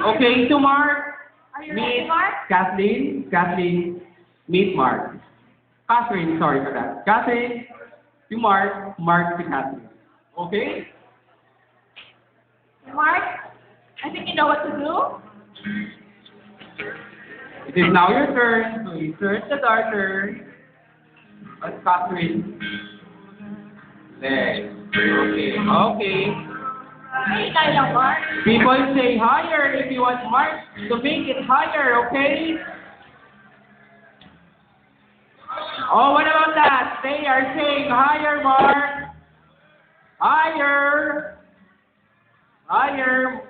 Okay, to Mark, Are you ready, meet Mark? Kathleen, meet Mark. Catherine, sorry for that. Catherine, to Mark, Mark to Catherine. Okay? Mark, I think you know what to do. It is now your turn to insert the darter. But Catherine. There. Okay. Okay. Hey, kaya Mark. People say higher if you want Mark to make it higher, okay? Oh, what about that? They are saying higher, Mark. Higher. Higher.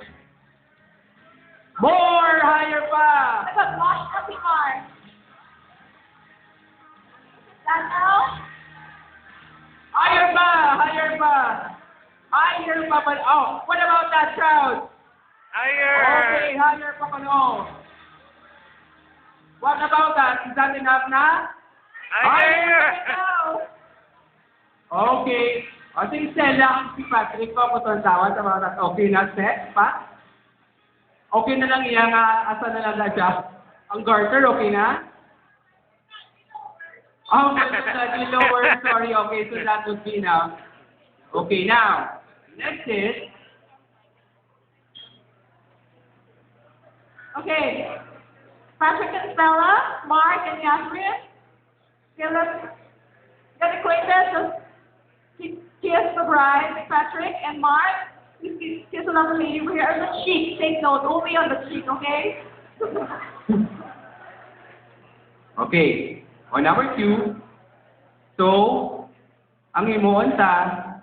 More higher pa. I got washed up in Mark. That now? Higher pa. Higher pa. Higher pa. Oh, what about that crowd? Higher! Okay, higher pa pa no. What about that? Is that enough na? Higher! Okay. I think Stella, si Patrick pa po tawan sa mga okay na set pa? Okay na lang iya nga, asa na lang na siya? Ang garter, okay na? Oh, slightly lower, sorry, okay, so that would be enough. Okay, now, next is, Okay. Patrick and Stella, Mark and Catherine, get acquainted. Just kiss the bride, Patrick and Mark. Please kiss another lady over here on the cheek. Take note, only on the cheek, okay? okay, on number 2, so, ang imuon ta,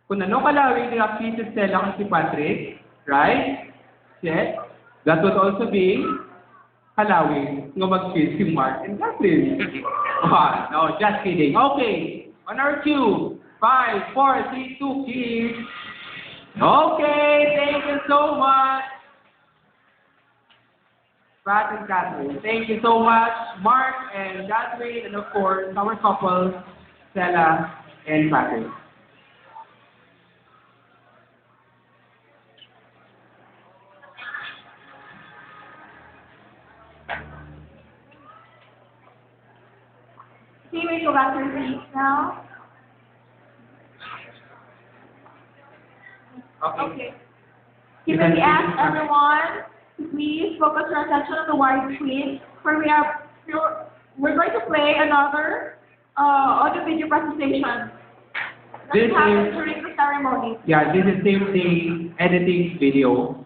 kung ano kalawin ni si Stella at si Patrick, right? Yes, that would also be kalawin nga mag-kiss si Mark and Catherine. No, just kidding. Okay, on number 2, 5, 4, 3, 2, kiss. Okay, thank you so much. Pat and Catherine, thank you so much. Mark and Catherine, and of course, our couple, Stella and Patrick. See, we go back to the seats now. Okay. Can we ask everyone to please focus your attention on the wide screen, where we're going to play another audio video presentation that This happened is- during the ceremony. Yeah, this is same thing, editing video.